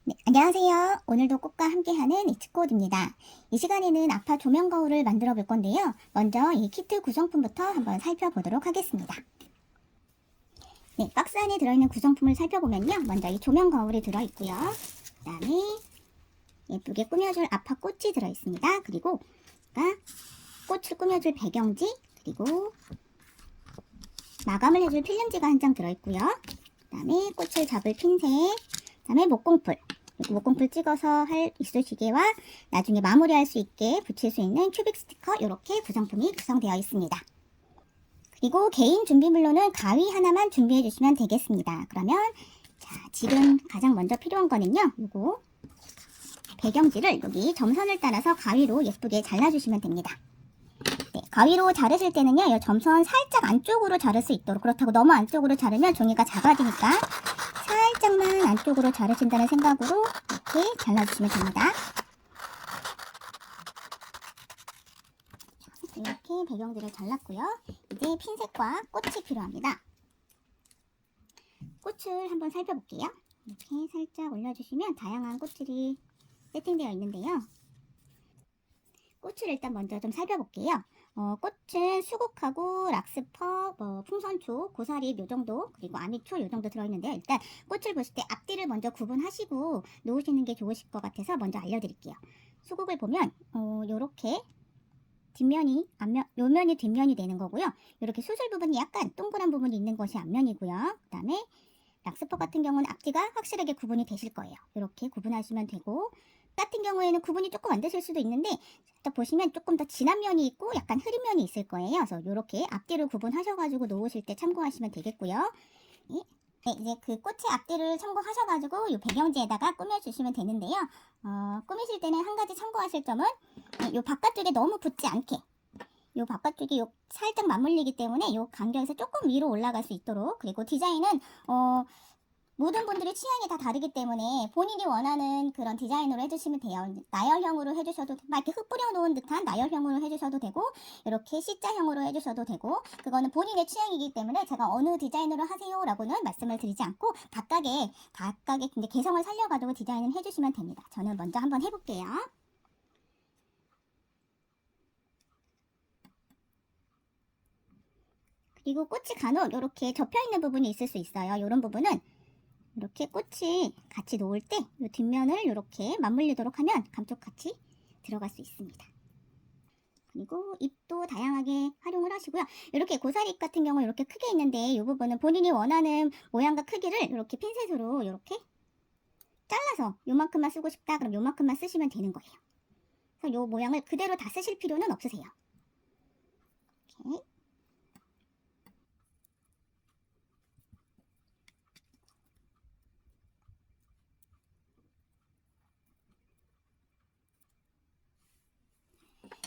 네, 안녕하세요. 오늘도 꽃과 함께하는 이츠꽃입니다. 이 시간에는 아파 조명 거울을 만들어 볼 건데요. 먼저 이 키트 구성품부터 한번 살펴보도록 하겠습니다. 네, 박스 안에 들어있는 구성품을 살펴보면요. 먼저 이 조명 거울이 들어있고요. 그 다음에 예쁘게 꾸며줄 아파 꽃이 들어있습니다. 그리고 꽃을 꾸며줄 배경지, 그리고 마감을 해줄 필름지가 한 장 들어있고요. 그 다음에 꽃을 잡을 핀셋, 그 다음에 목공풀, 그리고 목공풀 찍어서 할 이쑤시개와 나중에 마무리할 수 있게 붙일 수 있는 큐빅 스티커, 이렇게 구성품이 구성되어 있습니다. 그리고 개인 준비물로는 가위 하나만 준비해 주시면 되겠습니다. 그러면 지금 가장 먼저 필요한 거는요, 요거 배경지를 여기 점선을 따라서 가위로 예쁘게 잘라주시면 됩니다. 네, 가위로 자르실 때는요, 이 점선 살짝 안쪽으로 자를 수 있도록, 그렇다고 너무 안쪽으로 자르면 종이가 작아지니까 살짝만 안쪽으로 자르신다는 생각으로 이렇게 잘라주시면 됩니다. 이렇게 배경들을 잘랐고요. 이제 핀셋과 꽃이 필요합니다. 꽃을 한번 살펴볼게요. 이렇게 살짝 올려주시면 다양한 꽃들이 세팅되어 있는데요. 꽃을 일단 먼저 좀 살펴볼게요. 꽃은 수국하고 락스퍼, 풍선초, 고사리 요정도, 그리고 아미초 요정도 들어있는데요. 일단 꽃을 보실 때 앞뒤를 먼저 구분하시고 놓으시는 게 좋으실 것 같아서 먼저 알려드릴게요. 수국을 보면 요렇게 뒷면이 요면이 뒷면이 되는 거고요. 이렇게 수술 부분이 약간 동그란 부분이 있는 것이 앞면이고요. 그 다음에 락스퍼 같은 경우는 앞뒤가 확실하게 구분이 되실 거예요. 이렇게 구분하시면 되고, 같은 경우에는 구분이 조금 안 되실 수도 있는데 딱 보시면 조금 더 진한 면이 있고 약간 흐린 면이 있을 거예요. 그래서 이렇게 앞뒤를 구분하셔가지고 놓으실 때 참고하시면 되겠고요. 네, 이제 그 꽃의 앞뒤를 참고하셔가지고 이 배경지에다가 꾸며주시면 되는데요. 꾸미실 때는 한 가지 참고하실 점은 이 바깥쪽에 너무 붙지 않게, 요 바깥쪽이 요 살짝 맞물리기 때문에 요 간격에서 조금 위로 올라갈 수 있도록, 그리고 디자인은 모든 분들의 취향이 다 다르기 때문에 본인이 원하는 그런 디자인으로 해주시면 돼요. 나열형으로 해주셔도, 막 이렇게 흙 뿌려놓은 듯한 나열형으로 해주셔도 되고, 이렇게 C자형으로 해주셔도 되고, 그거는 본인의 취향이기 때문에 제가 어느 디자인으로 하세요 라고는 말씀을 드리지 않고, 각각의 이제 개성을 살려가지고 디자인을 해주시면 됩니다. 저는 먼저 한번 해볼게요. 그리고 꽃이 간혹 이렇게 접혀있는 부분이 있을 수 있어요. 이런 부분은 이렇게 꽃이 같이 놓을 때 이 뒷면을 이렇게 맞물리도록 하면 감쪽같이 들어갈 수 있습니다. 그리고 잎도 다양하게 활용을 하시고요. 이렇게 고사리 같은 경우 이렇게 크게 있는데 이 부분은 본인이 원하는 모양과 크기를 이렇게 핀셋으로 이렇게 잘라서 요만큼만 쓰고 싶다 그럼 요만큼만 쓰시면 되는 거예요. 그래서 요 모양을 그대로 다 쓰실 필요는 없으세요. 이렇게.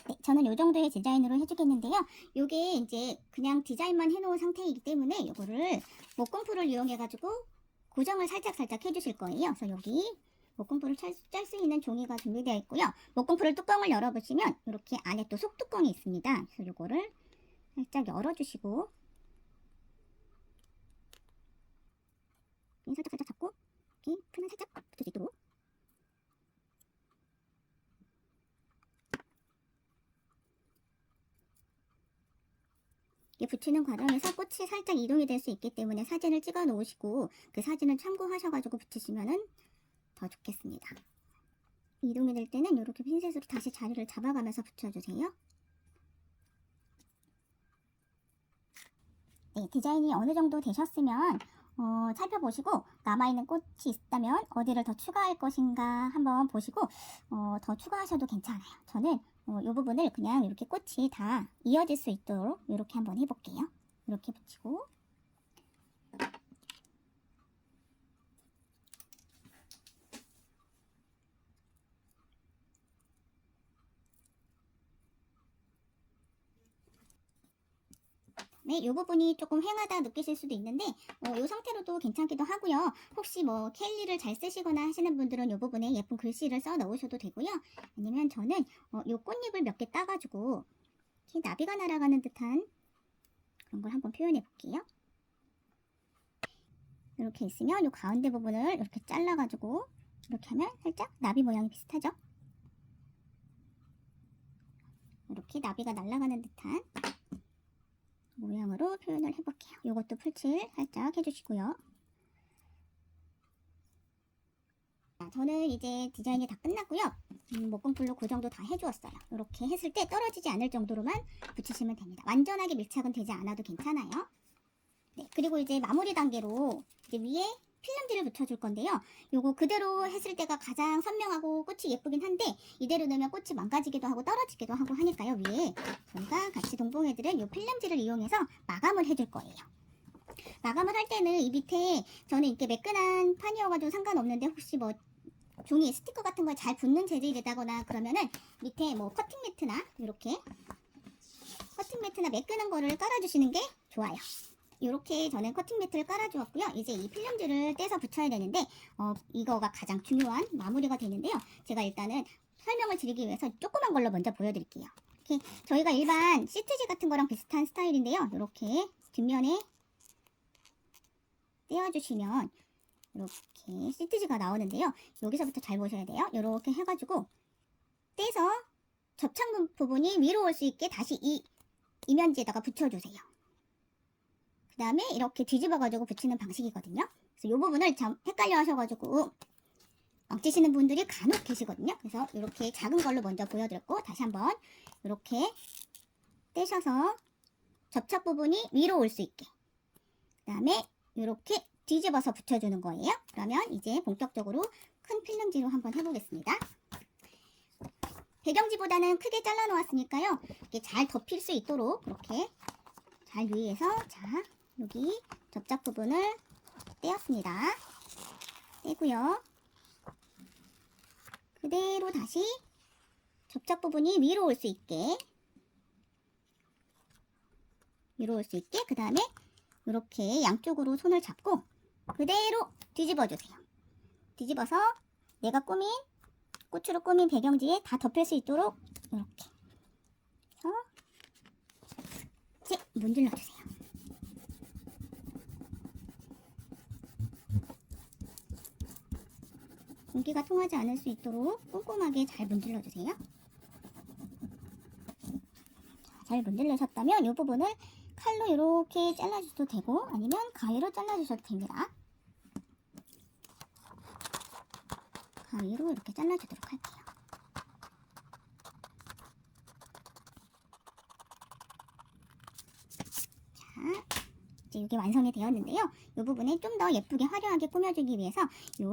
네, 저는 이 정도의 디자인으로 해주겠는데요. 이게 이제 그냥 디자인만 해놓은 상태이기 때문에 이거를 목공풀을 이용해가지고 고정을 살짝 해주실 거예요. 그래서 여기 목공풀을 짤 수 있는 종이가 준비되어 있고요. 목공풀을 뚜껑을 열어보시면 이렇게 안에 또 속뚜껑이 있습니다. 그래서 이거를 살짝 열어주시고 살짝 잡고 이렇게 끈을 살짝 붙일 수 있도록. 붙이는 과정에서 꽃이 살짝 이동이 될 수 있기 때문에 사진을 찍어 놓으시고 그 사진을 참고하셔가지고 붙이시면 더 좋겠습니다. 이동이 될 때는 이렇게 핀셋으로 다시 자리를 잡아가면서 붙여주세요. 네, 디자인이 어느 정도 되셨으면 살펴보시고 남아있는 꽃이 있다면 어디를 더 추가할 것인가 한번 보시고 더 추가하셔도 괜찮아요. 저는 이 부분을 그냥 이렇게 꽃이 다 이어질 수 있도록 이렇게 한번 해볼게요. 이렇게 붙이고 네, 이 부분이 조금 휑하다 느끼실 수도 있는데 이 상태로도 괜찮기도 하고요. 혹시 뭐 캘리를 잘 쓰시거나 하시는 분들은 이 부분에 예쁜 글씨를 써 넣으셔도 되고요. 아니면 저는 이 꽃잎을 몇 개 따가지고 이렇게 나비가 날아가는 듯한 그런 걸 한번 표현해 볼게요. 이렇게 있으면 이 가운데 부분을 이렇게 잘라가지고 이렇게 하면 살짝 나비 모양이 비슷하죠? 이렇게 나비가 날아가는 듯한 모양으로 표현을 해볼게요. 이것도 풀칠 살짝 해주시고요. 자, 저는 이제 디자인이 다 끝났고요. 목공풀로 그 정도 다 해주었어요. 이렇게 했을 때 떨어지지 않을 정도로만 붙이시면 됩니다. 완전하게 밀착은 되지 않아도 괜찮아요. 네, 그리고 이제 마무리 단계로 이제 위에 필름지를 붙여줄 건데요. 요거 그대로 했을 때가 가장 선명하고 꽃이 예쁘긴 한데 이대로 넣으면 꽃이 망가지기도 하고 떨어지기도 하고 하니까요. 위에 저희가 같이 동봉해드린 요 필름지를 이용해서 마감을 해줄 거예요. 마감을 할 때는 이 밑에 저는 이렇게 매끈한 판이어가지고 상관없는데 혹시 뭐 종이 스티커 같은 거에 잘 붙는 재질이다거나 그러면은 밑에 뭐 커팅 매트나 이렇게 커팅 매트나 매끈한 거를 깔아주시는 게 좋아요. 이렇게 저는 커팅 매트를 깔아주었고요. 이제 이 필름지를 떼서 붙여야 되는데 이거가 가장 중요한 마무리가 되는데요. 제가 일단은 설명을 드리기 위해서 조그만 걸로 먼저 보여드릴게요. 이렇게 저희가 일반 시트지 같은 거랑 비슷한 스타일인데요. 이렇게 뒷면에 떼어주시면 이렇게 시트지가 나오는데요. 여기서부터 잘 보셔야 돼요. 이렇게 해가지고 떼서 접착 부분이 위로 올 수 있게 다시 이 이면지에다가 붙여주세요. 그 다음에 이렇게 뒤집어가지고 붙이는 방식이거든요. 그래서 이 부분을 참 헷갈려 하셔가지고 망치시는 분들이 간혹 계시거든요. 그래서 이렇게 작은 걸로 먼저 보여드렸고 다시 한번 이렇게 떼셔서 접착 부분이 위로 올 수 있게 그 다음에 이렇게 뒤집어서 붙여주는 거예요. 그러면 이제 본격적으로 큰 필름지로 한번 해보겠습니다. 배경지보다는 크게 잘라 놓았으니까요. 이렇게 잘 덮일 수 있도록 이렇게 잘 유의해서 자 여기 접착 부분을 떼었습니다. 떼고요. 그대로 다시 접착 부분이 위로 올 수 있게 그 다음에 이렇게 양쪽으로 손을 잡고 그대로 뒤집어 주세요. 뒤집어서 내가 꽃으로 꾸민 배경지에 다 덮일 수 있도록 이렇게 해서 이제 문질러 주세요. 공기가 통하지 않을 수 있도록 꼼꼼하게 잘 문질러 주세요. 잘 문질러셨다면 이 부분을 칼로 이렇게 잘라주셔도 되고 아니면 가위로 잘라주셔도 됩니다. 가위로 이렇게 잘라주도록 할게요. 자, 이제 이게 완성이 되었는데요. 이 부분에 좀 더 예쁘게 화려하게 꾸며주기 위해서 이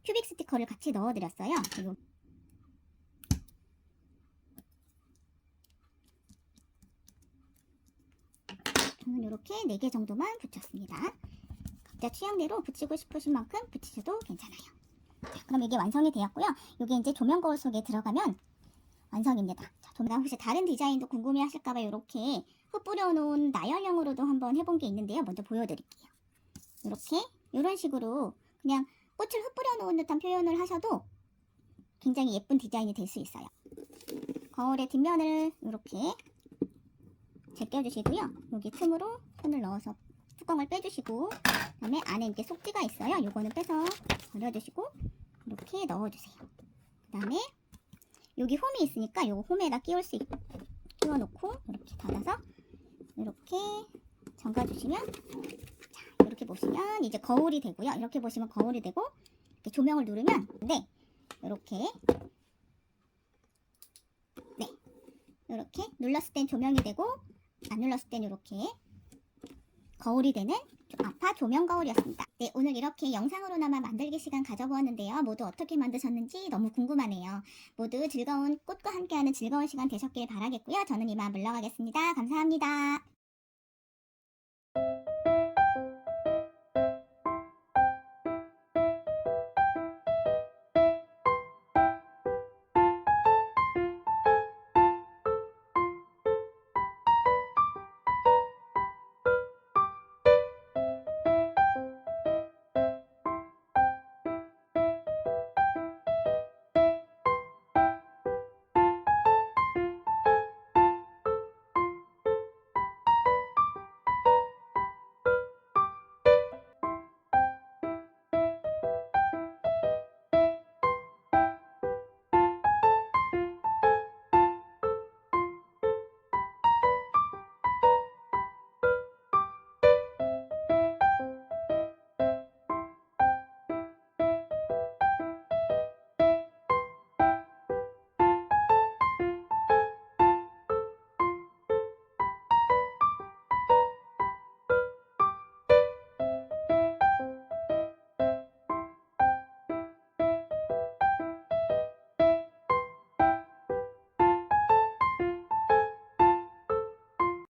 큐빅 스티커를 같이 넣어드렸어요. 저는 이렇게 4개 정도만 붙였습니다. 각자 취향대로 붙이고 싶으신 만큼 붙이셔도 괜찮아요. 자, 그럼 이게 완성이 되었고요. 이게 이제 조명 거울 속에 들어가면 완성입니다. 자, 혹시 다른 디자인도 궁금해 하실까봐 이렇게 흩 뿌려놓은 나열형으로도 한번 해본 게 있는데요. 먼저 보여드릴게요. 이렇게 이런 식으로 그냥 꽃을 흩 뿌려놓은 듯한 표현을 하셔도 굉장히 예쁜 디자인이 될 수 있어요. 거울의 뒷면을 이렇게 제껴주시고요. 여기 틈으로 손을 넣어서 뚜껑을 빼주시고 그 다음에 안에 이렇게 속지가 있어요. 요거는 빼서 버려주시고 이렇게 넣어주세요. 그 다음에 여기 홈이 있으니까 요 홈에다 끼워놓고 이렇게 닫아서 이렇게 잠가주시면 자 이렇게 보시면 이제 거울이 되고요. 이렇게 보시면 거울이 되고 이렇게 조명을 누르면 이렇게 이렇게 눌렀을 땐 조명이 되고 안 눌렀을 땐 이렇게 거울이 되는 아파 조명 거울이었습니다. 네, 오늘 이렇게 영상으로나마 만들기 시간 가져보았는데요. 모두 어떻게 만드셨는지 너무 궁금하네요. 모두 즐거운 꽃과 함께하는 즐거운 시간 되셨길 바라겠고요. 저는 이만 물러가겠습니다. 감사합니다.